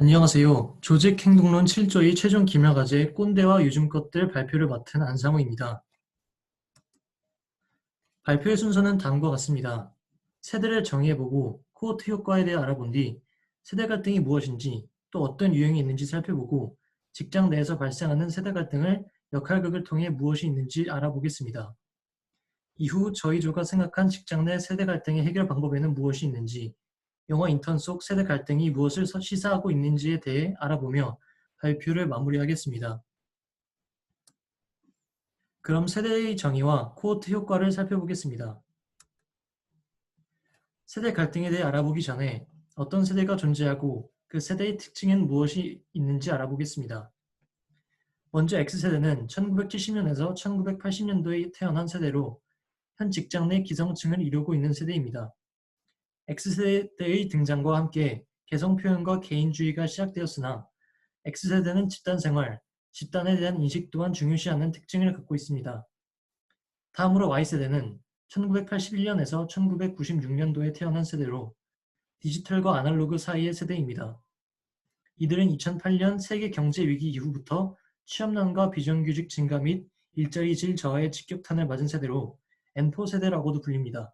안녕하세요. 조직행동론 7조의 최종 기말과제 꼰대와 요즘 것들 발표를 맡은 안상우입니다. 발표의 순서는 다음과 같습니다. 세대를 정의해보고 코호트 효과에 대해 알아본 뒤 세대 갈등이 무엇인지 또 어떤 유형이 있는지 살펴보고 직장 내에서 발생하는 세대 갈등을 역할극을 통해 무엇이 있는지 알아보겠습니다. 이후 저희 조가 생각한 직장 내 세대 갈등의 해결 방법에는 무엇이 있는지, 영화 인턴 속 세대 갈등이 무엇을 시사하고 있는지에 대해 알아보며 발표를 마무리하겠습니다. 그럼 세대의 정의와 코호트 효과를 살펴보겠습니다. 세대 갈등에 대해 알아보기 전에 어떤 세대가 존재하고 그 세대의 특징엔 무엇이 있는지 알아보겠습니다. 먼저 X세대는 1970년에서 1980년도에 태어난 세대로 현 직장 내 기성층을 이루고 있는 세대입니다. X세대의 등장과 함께 개성표현과 개인주의가 시작되었으나 X세대는 집단생활, 집단에 대한 인식 또한 중요시하는 특징을 갖고 있습니다. 다음으로 Y세대는 1981년에서 1996년도에 태어난 세대로 디지털과 아날로그 사이의 세대입니다. 이들은 2008년 세계 경제 위기 이후부터 취업난과 비정규직 증가 및 일자리 질 저하의 직격탄을 맞은 세대로 N4 세대라고도 불립니다.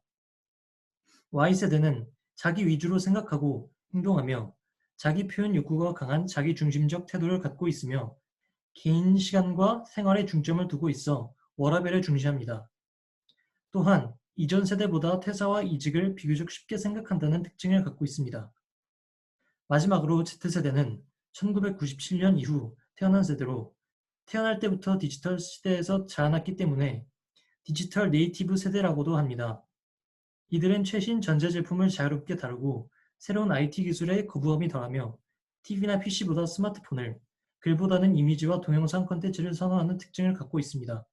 Y세대는 자기 위주로 생각하고 행동하며 자기 표현 욕구가 강한 자기중심적 태도를 갖고 있으며 개인 시간과 생활에 중점을 두고 있어 워라밸을 중시합니다. 또한 이전 세대보다 퇴사와 이직을 비교적 쉽게 생각한다는 특징을 갖고 있습니다. 마지막으로 Z세대는 1997년 이후 태어난 세대로 태어날 때부터 디지털 시대에서 자라났기 때문에 디지털 네이티브 세대라고도 합니다. 이들은 최신 전자제품을 자유롭게 다루고 새로운 IT 기술에 거부감이 덜하며 TV나 PC보다 스마트폰을, 글보다는 이미지와 동영상 콘텐츠를 선호하는 특징을 갖고 있습니다.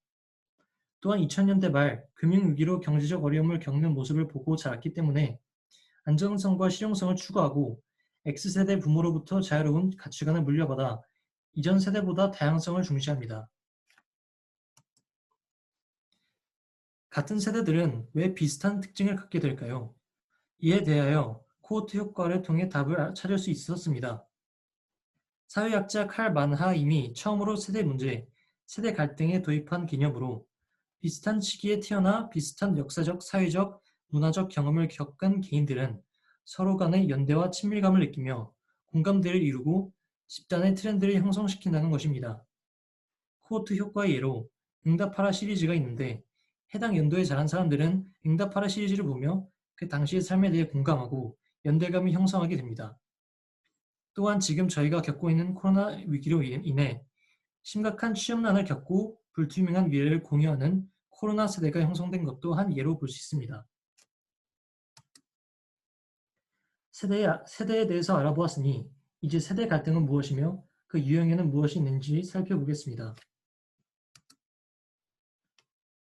또한 2000년대 말 금융위기로 경제적 어려움을 겪는 모습을 보고 자랐기 때문에 안정성과 실용성을 추구하고 X세대 부모로부터 자유로운 가치관을 물려받아 이전 세대보다 다양성을 중시합니다. 같은 세대들은 왜 비슷한 특징을 갖게 될까요? 이에 대하여 코호트 효과를 통해 답을 찾을 수 있었습니다. 사회학자 칼 만하임이 처음으로 세대 문제, 세대 갈등에 도입한 개념으로 비슷한 시기에 태어나 비슷한 역사적, 사회적, 문화적 경험을 겪은 개인들은 서로 간의 연대와 친밀감을 느끼며 공감대를 이루고 집단의 트렌드를 형성시킨다는 것입니다. 코호트 효과의 예로 응답하라 시리즈가 있는데 해당 연도에 자란 사람들은 응답하라 시리즈를 보며 그 당시의 삶에 대해 공감하고 연대감을 형성하게 됩니다. 또한 지금 저희가 겪고 있는 코로나 위기로 인해 심각한 취업난을 겪고 불투명한 미래를 공유하는 코로나 세대가 형성된 것도 한 예로 볼 수 있습니다. 세대에 대해서 알아보았으니 이제 세대 갈등은 무엇이며 그 유형에는 무엇이 있는지 살펴보겠습니다.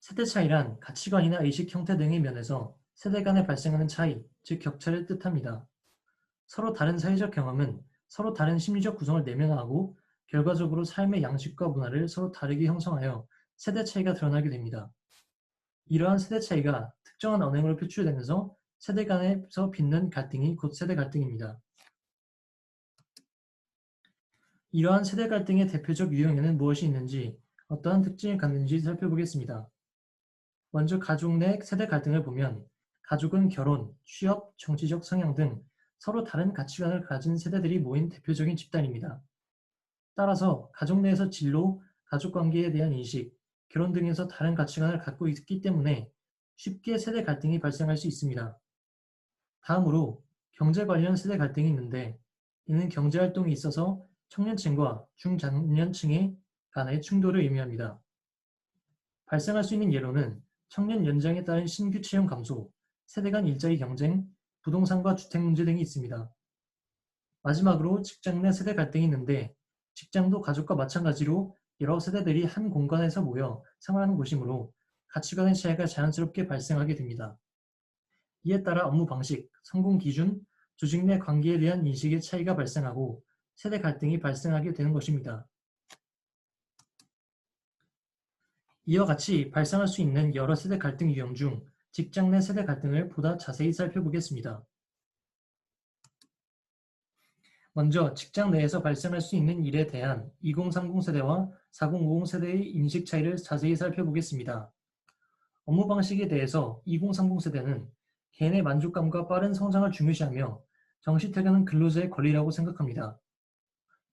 세대 차이란 가치관이나 의식 형태 등의 면에서 세대 간에 발생하는 차이, 즉 격차를 뜻합니다. 서로 다른 사회적 경험은 서로 다른 심리적 구성을 내면화하고 결과적으로 삶의 양식과 문화를 서로 다르게 형성하여 세대 차이가 드러나게 됩니다. 이러한 세대 차이가 특정한 언행으로 표출되면서 세대 간에서 빚는 갈등이 곧 세대 갈등입니다. 이러한 세대 갈등의 대표적 유형에는 무엇이 있는지, 어떠한 특징을 갖는지 살펴보겠습니다. 먼저 가족 내 세대 갈등을 보면 가족은 결혼, 취업, 정치적 성향 등 서로 다른 가치관을 가진 세대들이 모인 대표적인 집단입니다. 따라서 가족 내에서 진로, 가족관계에 대한 인식, 결혼 등에서 다른 가치관을 갖고 있기 때문에 쉽게 세대 갈등이 발생할 수 있습니다. 다음으로 경제 관련 세대 갈등이 있는데 이는 경제활동이 있어서 청년층과 중장년층의 간의 충돌을 의미합니다. 발생할 수 있는 예로는 청년 연장에 따른 신규 채용 감소, 세대 간 일자리 경쟁, 부동산과 주택 문제 등이 있습니다. 마지막으로 직장 내 세대 갈등이 있는데 직장도 가족과 마찬가지로 여러 세대들이 한 공간에서 모여 생활하는 곳이므로 가치관의 차이가 자연스럽게 발생하게 됩니다. 이에 따라 업무 방식, 성공 기준, 조직 내 관계에 대한 인식의 차이가 발생하고 세대 갈등이 발생하게 되는 것입니다. 이와 같이 발생할 수 있는 여러 세대 갈등 유형 중 직장 내 세대 갈등을 보다 자세히 살펴보겠습니다. 먼저 직장 내에서 발생할 수 있는 일에 대한 2030 세대와 4050 세대의 인식 차이를 자세히 살펴보겠습니다. 업무 방식에 대해서 2030 세대는 개인의 만족감과 빠른 성장을 중요시하며 정시 퇴근은 근로자의 권리라고 생각합니다.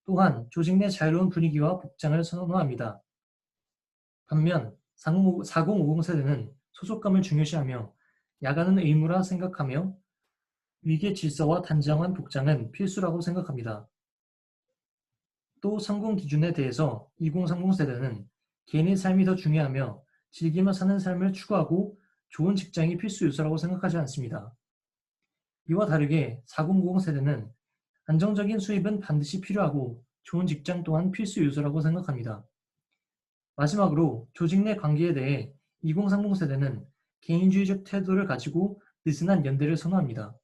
또한 조직 내 자유로운 분위기와 복장을 선호합니다. 반면 4050 세대는 소속감을 중요시하며 야간은 의무라 생각하며 위계 질서와 단정한 복장은 필수라고 생각합니다. 또 성공 기준에 대해서 2030 세대는 개인의 삶이 더 중요하며 즐기며 사는 삶을 추구하고 좋은 직장이 필수 요소라고 생각하지 않습니다. 이와 다르게 4090 세대는 안정적인 수입은 반드시 필요하고 좋은 직장 또한 필수 요소라고 생각합니다. 마지막으로 조직 내 관계에 대해 2030 세대는 개인주의적 태도를 가지고 느슨한 연대를 선호합니다.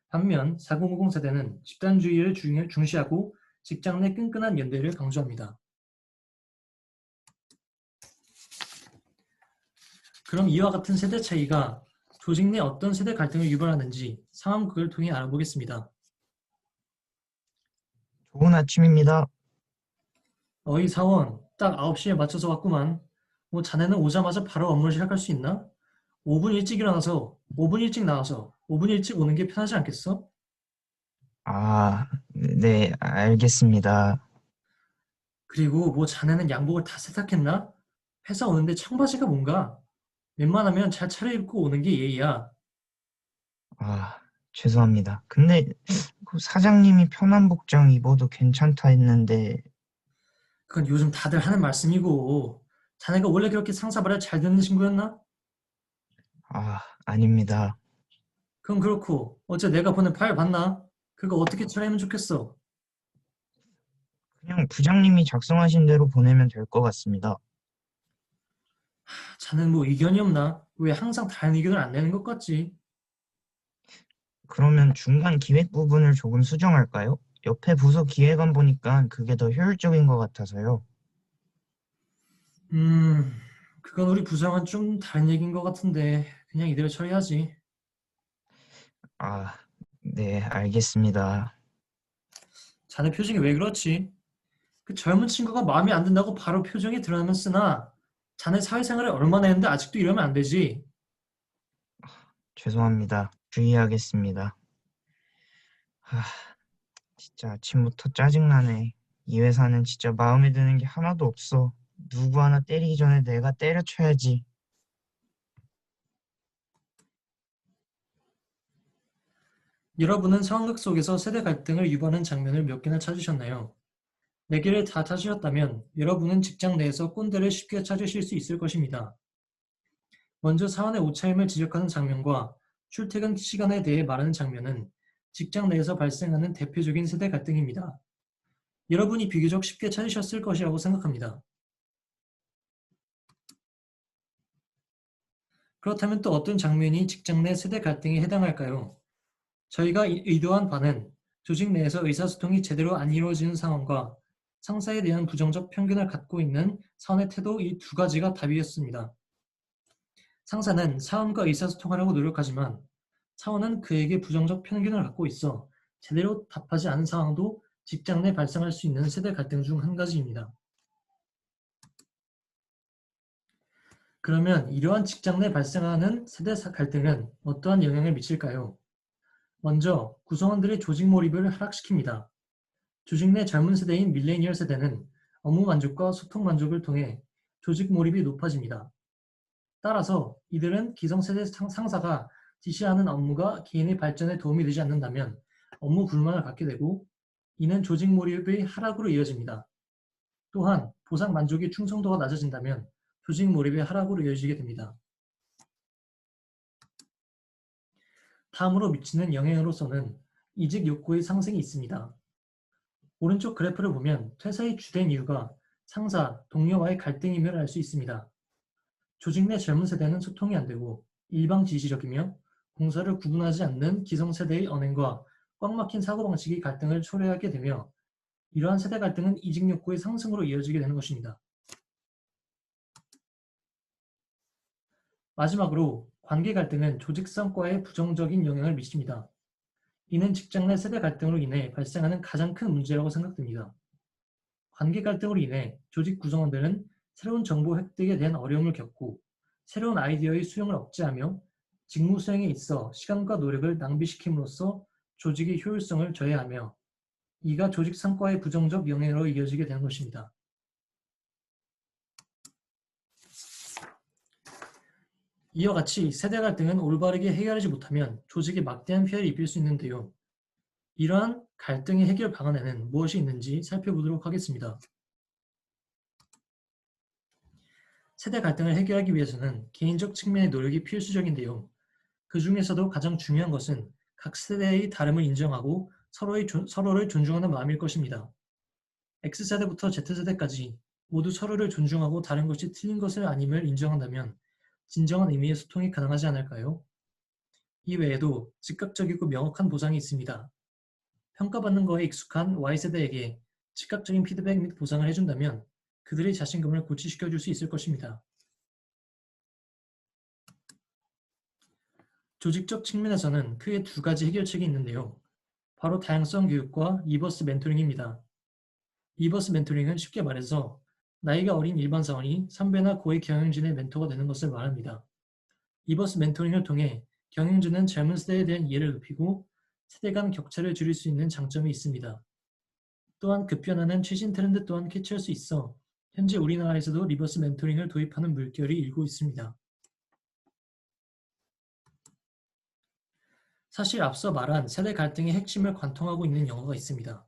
반면 4050 세대는 집단주의를 중시하고 직장 내 끈끈한 연대를 강조합니다. 그럼 이와 같은 세대 차이가 조직 내 어떤 세대 갈등을 유발하는지 상황극을 통해 알아보겠습니다. 좋은 아침입니다. 어이 사원, 딱 9시에 맞춰서 왔구만. 뭐 자네는 오자마자 바로 업무를 시작할 수 있나? 5분 일찍 일어나서 5분 일찍 나와서 5분 일찍 오는 게 편하지 않겠어? 네, 알겠습니다. 그리고 뭐 자네는 양복을 다 세탁했나? 회사 오는데 청바지가 뭔가? 웬만하면 잘 차려입고 오는 게 예의야. 아, 죄송합니다. 근데 그 사장님이 편한 복장 입어도 괜찮다 했는데, 그건 요즘 다들 하는 말씀이고. 자네가 원래 그렇게 상사 말을 잘 듣는 친구였나? 아닙니다. 그럼 그렇고 어제 내가 보낸 파일 봤나? 그거 어떻게 처리하면 좋겠어? 그냥 부장님이 작성하신 대로 보내면 될 것 같습니다. 자넨 뭐 의견이 없나? 왜 항상 다른 의견을 안 내는 것 같지? 그러면 중간 기획 부분을 조금 수정할까요? 옆에 부서 기획안 보니까 그게 더 효율적인 것 같아서요. 음, 그건 우리 부장은 좀 다른 얘기인 것 같은데 그냥 이대로 처리하지. 아, 네, 알겠습니다. 자네 표정이 왜 그렇지? 그 젊은 친구가 마음에 안 든다고 바로 표정이 드러나면 쓰나 자네 사회생활을 얼마나 했는데 아직도 이러면 안 되지. 죄송합니다. 주의하겠습니다. 아, 진짜 아침부터 짜증나네. 이 회사는 진짜 마음에 드는 게 하나도 없어. 누구 하나 때리기 전에 내가 때려쳐야지. 여러분은 상황극 속에서 세대 갈등을 유발하는 장면을 몇 개나 찾으셨나요? 네 개를 다 찾으셨다면 여러분은 직장 내에서 꼰대를 쉽게 찾으실 수 있을 것입니다. 먼저 사원의 옷차림을 지적하는 장면과 출퇴근 시간에 대해 말하는 장면은 직장 내에서 발생하는 대표적인 세대 갈등입니다. 여러분이 비교적 쉽게 찾으셨을 것이라고 생각합니다. 그렇다면 또 어떤 장면이 직장 내 세대 갈등에 해당할까요? 저희가 의도한 바는 조직 내에서 의사소통이 제대로 안 이루어지는 상황과 상사에 대한 부정적 편견을 갖고 있는 사원의 태도 이 두 가지가 답이었습니다. 상사는 사원과 의사소통하려고 노력하지만 사원은 그에게 부정적 편견을 갖고 있어 제대로 답하지 않은 상황도 직장 내 발생할 수 있는 세대 갈등 중 한 가지입니다. 그러면 이러한 직장 내 발생하는 세대 갈등은 어떠한 영향을 미칠까요? 먼저 구성원들의 조직 몰입을 하락시킵니다. 조직 내 젊은 세대인 밀레니얼 세대는 업무 만족과 소통 만족을 통해 조직 몰입이 높아집니다. 따라서 이들은 기성세대 상사가 지시하는 업무가 개인의 발전에 도움이 되지 않는다면 업무 불만을 갖게 되고 이는 조직 몰입의 하락으로 이어집니다. 또한 보상 만족의 충성도가 낮아진다면 조직 몰입의 하락으로 이어지게 됩니다. 다음으로 미치는 영향으로서는 이직 욕구의 상승이 있습니다. 오른쪽 그래프를 보면 퇴사의 주된 이유가 상사, 동료와의 갈등임을 알 수 있습니다. 조직 내 젊은 세대는 소통이 안 되고 일방지시적이며 공사를 구분하지 않는 기성세대의 언행과 꽉 막힌 사고방식이 갈등을 초래하게 되며 이러한 세대 갈등은 이직 욕구의 상승으로 이어지게 되는 것입니다. 마지막으로 관계 갈등은 조직 성과에 부정적인 영향을 미칩니다. 이는 직장 내 세대 갈등으로 인해 발생하는 가장 큰 문제라고 생각됩니다. 관계 갈등으로 인해 조직 구성원들은 새로운 정보 획득에 대한 어려움을 겪고 새로운 아이디어의 수용을 억제하며 직무 수행에 있어 시간과 노력을 낭비시킴으로써 조직의 효율성을 저해하며 이가 조직 성과의 부정적 영향으로 이어지게 되는 것입니다. 이와 같이 세대 갈등은 올바르게 해결하지 못하면 조직에 막대한 피해를 입힐 수 있는데요. 이러한 갈등의 해결 방안에는 무엇이 있는지 살펴보도록 하겠습니다. 세대 갈등을 해결하기 위해서는 개인적 측면의 노력이 필수적인데요. 그 중에서도 가장 중요한 것은 각 세대의 다름을 인정하고 서로를 존중하는 마음일 것입니다. X세대부터 Z세대까지 모두 서로를 존중하고 다른 것이 틀린 것을 아님을 인정한다면 진정한 의미의 소통이 가능하지 않을까요? 이 외에도 즉각적이고 명확한 보상이 있습니다. 평가받는 거에 익숙한 Y세대에게 즉각적인 피드백 및 보상을 해준다면 그들의 자신감을 고취시켜줄 수 있을 것입니다. 조직적 측면에서는 크게 두 가지 해결책이 있는데요. 바로 다양성 교육과 리버스 멘토링입니다. 리버스 멘토링은 쉽게 말해서 나이가 어린 일반 사원이 선배나 고위 경영진의 멘토가 되는 것을 말합니다. 리버스 멘토링을 통해 경영진은 젊은 세대에 대한 이해를 높이고 세대 간 격차를 줄일 수 있는 장점이 있습니다. 또한 급변하는 최신 트렌드 또한 캐치할 수 있어 현재 우리나라에서도 리버스 멘토링을 도입하는 물결이 일고 있습니다. 사실 앞서 말한 세대 갈등의 핵심을 관통하고 있는 영화가 있습니다.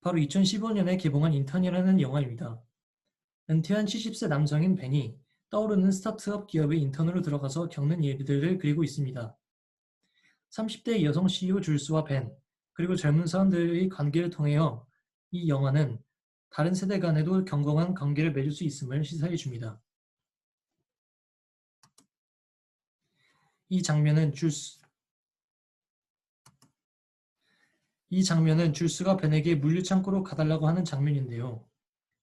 바로 2015년에 개봉한 인턴이라는 영화입니다. 은퇴한 70세 남성인 벤이 떠오르는 스타트업 기업의 인턴으로 들어가서 겪는 일들을 그리고 있습니다. 30대 여성 CEO 줄스와 벤, 그리고 젊은 사람들의 관계를 통하여 이 영화는 다른 세대 간에도 경건한 관계를 맺을 수 있음을 시사해 줍니다. 이 장면은 줄스가 벤에게 물류창고로 가달라고 하는 장면인데요.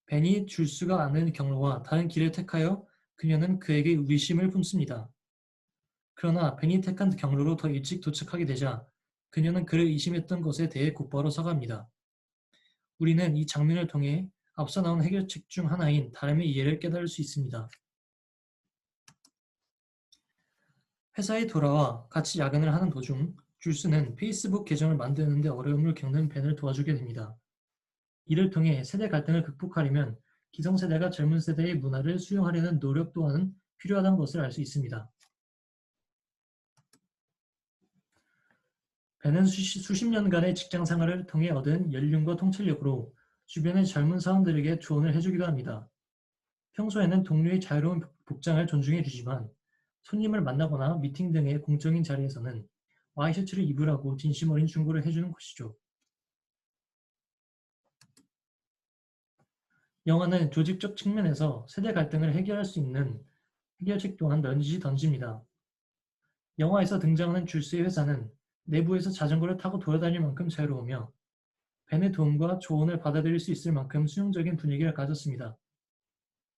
벤이 줄스가 아는 경로와 다른 길을 택하여 그녀는 그에게 의심을 품습니다. 그러나 벤이 택한 경로로 더 일찍 도착하게 되자 그녀는 그를 의심했던 것에 대해 곧바로 사과합니다. 우리는 이 장면을 통해 앞서 나온 해결책 중 하나인 다름의 이해를 깨달을 수 있습니다. 회사에 돌아와 같이 야근을 하는 도중 줄스는 페이스북 계정을 만드는 데 어려움을 겪는 벤을 도와주게 됩니다. 이를 통해 세대 갈등을 극복하려면 기성세대가 젊은 세대의 문화를 수용하려는 노력 또한 필요하다는 것을 알 수 있습니다. 벤은 수십 년간의 직장 생활을 통해 얻은 연륜과 통찰력으로 주변의 젊은 사원들에게 조언을 해주기도 합니다. 평소에는 동료의 자유로운 복장을 존중해 주지만 손님을 만나거나 미팅 등의 공적인 자리에서는 와이셔츠를 입으라고 진심 어린 충고를 해주는 것이죠. 영화는 조직적 측면에서 세대 갈등을 해결할 수 있는 해결책 또한 넌지시 던집니다. 영화에서 등장하는 줄스의 회사는 내부에서 자전거를 타고 돌아다닐 만큼 자유로우며 벤의 도움과 조언을 받아들일 수 있을 만큼 수용적인 분위기를 가졌습니다.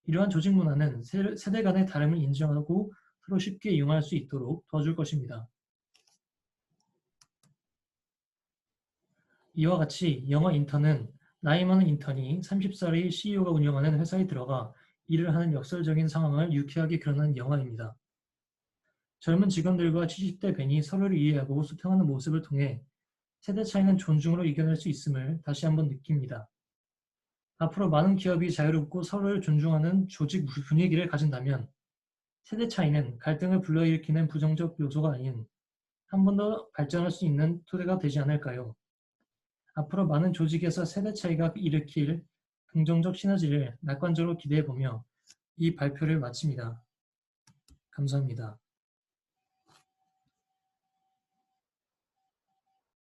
이러한 조직 문화는 세대 간의 다름을 인정하고 서로 쉽게 이용할 수 있도록 도와줄 것입니다. 이와 같이 영화 인턴은 나이 많은 인턴이 30살의 CEO가 운영하는 회사에 들어가 일을 하는 역설적인 상황을 유쾌하게 그려낸 영화입니다. 젊은 직원들과 70대 벤이 서로를 이해하고 소통하는 모습을 통해 세대 차이는 존중으로 이겨낼 수 있음을 다시 한번 느낍니다. 앞으로 많은 기업이 자유롭고 서로를 존중하는 조직 분위기를 가진다면 세대 차이는 갈등을 불러일으키는 부정적 요소가 아닌 한 번 더 발전할 수 있는 토대가 되지 않을까요? 앞으로 많은 조직에서 세대 차이가 일으킬 긍정적 시너지를 낙관적으로 기대해보며 이 발표를 마칩니다. 감사합니다.